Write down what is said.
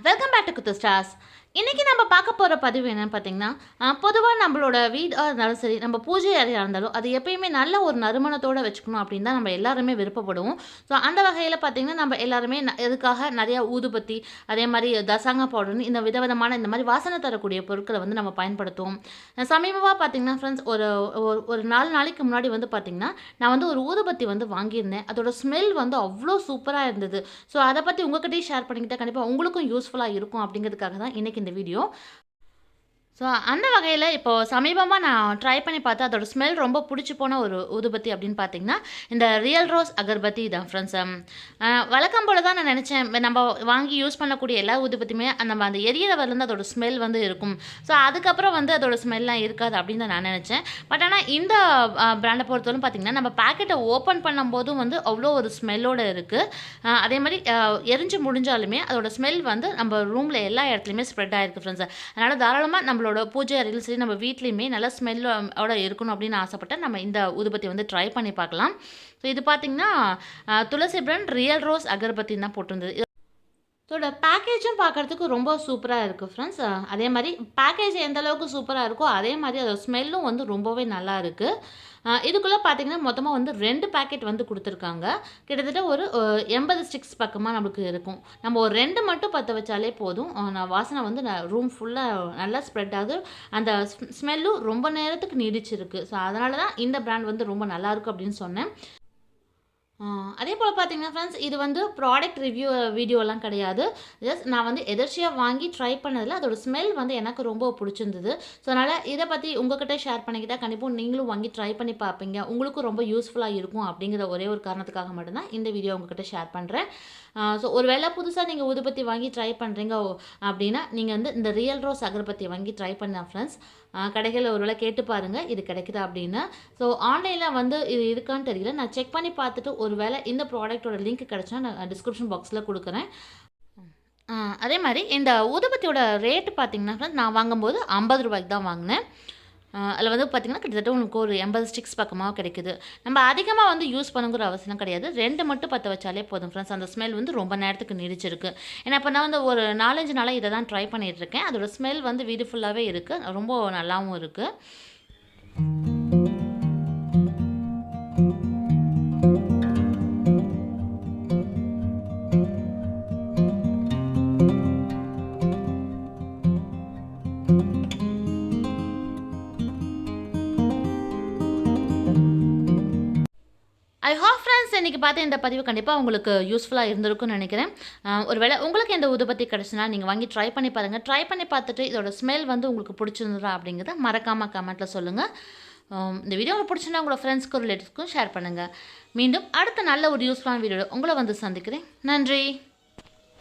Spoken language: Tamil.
Welcome back to kirthustars. இன்றைக்கி நம்ம பார்க்க போகிற பதிவு என்னென்னு பார்த்தீங்கன்னா, பொதுவாக நம்மளோட வீடாக இருந்தாலும் சரி, நம்ம பூஜை அறையாக இருந்தாலும் அது எப்பயுமே நல்ல ஒரு நறுமணத்தோடு வச்சுக்கணும் அப்படின்னு தான் நம்ம எல்லாருமே விருப்பப்படுவோம். ஸோ அந்த வகையில் பார்த்திங்கன்னா நம்ம எல்லாருமே இதுக்காக நிறையா ஊதுபத்தி, அதே மாதிரி தசாங்க பவுடர்னு இந்த விதவிதமான இந்த மாதிரி வாசனை தரக்கூடிய பொருட்களை வந்து நம்ம பயன்படுத்துவோம். சமீபமாக பார்த்திங்கன்னா ஃப்ரெண்ட்ஸ், ஒரு ஒரு 4 நாளைக்கு முன்னாடி வந்து பார்த்திங்கன்னா நான் வந்து ஒரு ஊதுபத்தி வந்து வாங்கியிருந்தேன். அதோட ஸ்மெல் வந்து அவ்வளோ சூப்பராக இருந்தது. ஸோ அதை பற்றி உங்கள்கிட்டயும் ஷேர் பண்ணிக்கிட்டால் கண்டிப்பாக உங்களுக்கும் யூஸ்ஃபுல்லாக இருக்கும் அப்படிங்கிறதுக்காக தான் இன்றைக்கி இந்த வீடியோ. ஸோ அந்த வகையில் இப்போது சமீபமாக நான் ட்ரை பண்ணி பார்த்து அதோட ஸ்மெல் ரொம்ப பிடிச்சி போன ஒரு ஊதுபத்தி அப்படின்னு பார்த்தீங்கன்னா இந்த ரியல் ரோஸ் அகர்பத்தி தான் ஃப்ரெண்ட்ஸ். வழக்கம் போல் தான் நான் நினச்சேன், நம்ம வாங்கி யூஸ் பண்ணக்கூடிய எல்லா ஊதுபத்தியுமே நம்ம அந்த எரியறவர்லேருந்து அதோட ஸ்மெல் வந்து இருக்கும். ஸோ அதுக்கப்புறம் வந்து அதோட ஸ்மெல்லாம் இருக்காது அப்படின்னு தான் நான் நினச்சேன். பட் ஆனால் இந்த பிராண்டை பொறுத்தவரைக்கும் பார்த்திங்கன்னா நம்ம பேக்கெட்டை ஓப்பன் பண்ணும்போதும் வந்து அவ்வளோ ஒரு ஸ்மெல்லோடு இருக்குது. அதே மாதிரி எரிஞ்சு முடிஞ்சாலுமே அதோட ஸ்மெல் வந்து நம்ம ரூமில் எல்லா இடத்துலையுமே ஸ்ப்ரெட் ஆகிருக்கு ஃப்ரெண்ட்ஸ். அதனால் தாராளமாக நம்மளோட பூஜை அறையிலும் சரி, நம்ம வீட்லேயுமே நல்ல ஸ்மெல்லோட இருக்கணும் அப்படின்னு ஆசைப்பட்டால் நம்ம இந்த ஊதுபத்தி வந்து ட்ரை பண்ணி பார்க்கலாம். ஸோ இது பார்த்திங்கன்னா துளசி பிராண்ட் ரியல் ரோஸ் அகர்பத்தின்னு தான் போட்டிருந்தது. இதோட பேக்கேஜும் பார்க்குறதுக்கு ரொம்ப சூப்பராக இருக்குது ஃப்ரெண்ட்ஸ். அதே மாதிரி பேக்கேஜ் எந்த அளவுக்கு சூப்பராக இருக்கோ அதே மாதிரி அதோட ஸ்மெல்லும் வந்து ரொம்பவே நல்லா இருக்குது. இதுக்குள்ளே பார்த்திங்கன்னா மொத்தமாக வந்து 2 பேக்கெட் வந்து கொடுத்துருக்காங்க. கிட்டத்தட்ட ஒரு 80 ஸ்டிக்ஸ் பக்கமாக நம்மளுக்கு இருக்கும். நம்ம ஒரு 2 மட்டும் பற்ற வச்சாலே போதும். வாசனை வந்து ரூம் ஃபுல்லாக நல்லா ஸ்ப்ரெட் ஆகுது. அந்த ஸ்மெல்லும் ரொம்ப நேரத்துக்கு நீடிச்சிருக்கு. ஸோ அதனால தான் இந்த பிராண்ட் வந்து ரொம்ப நல்லாயிருக்கும் அப்படின்னு சொன்னேன். அதே போல் பார்த்தீங்கன்னா ஃப்ரெண்ட்ஸ், இது வந்து ப்ராடக்ட் ரிவ்யூ வீடியோலாம் கிடையாது. ஜஸ்ட் நான் வந்து எதர்ச்சியாக வாங்கி ட்ரை பண்ணதில் அதோட ஸ்மெல் வந்து எனக்கு ரொம்ப பிடிச்சிருந்தது. ஸோ அதனால் இதை பற்றி உங்கள்கிட்ட ஷேர் பண்ணிக்கிட்டால் கண்டிப்பாக நீங்களும் வாங்கி ட்ரை பண்ணி பார்ப்பீங்க, உங்களுக்கும் ரொம்ப யூஸ்ஃபுல்லாக இருக்கும் அப்படிங்கிற ஒரே ஒரு காரணத்துக்காக மட்டும்தான் இந்த வீடியோ உங்கள்கிட்ட ஷேர் பண்ணுறேன். ஸோ ஒரு வேளை புதுசாக நீங்கள் ஊதுபத்தி வாங்கி ட்ரை பண்ணுறீங்க அப்படின்னா நீங்கள் வந்து இந்த ரியல் ரோஸ் அகர்பத்தி வாங்கி ட்ரை பண்ணலாம் ஃப்ரெண்ட்ஸ். கடைகளில் ஒரு வேளை கேட்டு பாருங்கள் இது கிடைக்குதா அப்படின்னு. ஸோ ஆன்லைனில் வந்து இது இருக்கான்னு தெரியல, நான் செக் பண்ணி பார்த்துட்டு ஒரு வேளை இந்த ப்ராடக்ட்டோட லிங்க் கிடச்சா நான் டிஸ்கிரிப்ஷன் பாக்ஸில் கொடுக்குறேன். அதே மாதிரி இந்த ஊதுபத்தியோட ரேட்டு பார்த்திங்கன்னா நான் வாங்கும்போது 50 ரூபாய்க்கு தான் வாங்கினேன். அதில் வந்து பார்த்திங்கன்னா கிட்டத்தட்ட உங்களுக்கு ஒரு 80 ஸ்டிக்ஸ் பக்கமாக கிடைக்குது. நம்ம அதிகமாக வந்து யூஸ் பண்ணுங்கிற அவசியம் கிடையாது. 2 மட்டும் பற்ற வச்சாலே போதும் ஃப்ரெண்ட்ஸ். அந்த ஸ்மெல் வந்து ரொம்ப நேரத்துக்கு நீடிச்சிருக்கு. ஏன்னா இப்போ நான் வந்து ஒரு 4-5 நாளாக இதை தான் ட்ரை பண்ணிகிட்ருக்கேன். அதோடய ஸ்மெல் வந்து வீடு ஃபுல்லாகவே இருக்குது, ரொம்ப நல்லாவும் இருக்குது. ஐ ஹோப் ஃப்ரெண்ட்ஸ் இன்றைக்கி பார்த்து இந்த பதிவு கண்டிப்பாக உங்களுக்கு யூஸ்ஃபுல்லாக இருந்திருக்கும்னு நினைக்கிறேன். ஒருவேளை உங்களுக்கு இந்த ஊதுபத்தி கிடச்சுன்னா நீங்கள் வாங்கி ட்ரை பண்ணி பாருங்கள். ட்ரை பண்ணி பார்த்துட்டு இதோட ஸ்மெல் வந்து உங்களுக்கு பிடிச்சிருந்ததா அப்படிங்கிறத மறக்காமல் கமெண்ட்டில் சொல்லுங்கள். இந்த வீடியோ உங்களுக்கு பிடிச்சிருந்தா உங்களோட ஃப்ரெண்ட்ஸ்க்கும் ரிலேட்டிவ்ஸ்க்கும் ஷேர் பண்ணுங்கள். மீண்டும் அடுத்த நல்ல ஒரு யூஸ்ஃபுல்லான வீடியோவில் உங்களை வந்து சந்திக்கிறேன். நன்றி.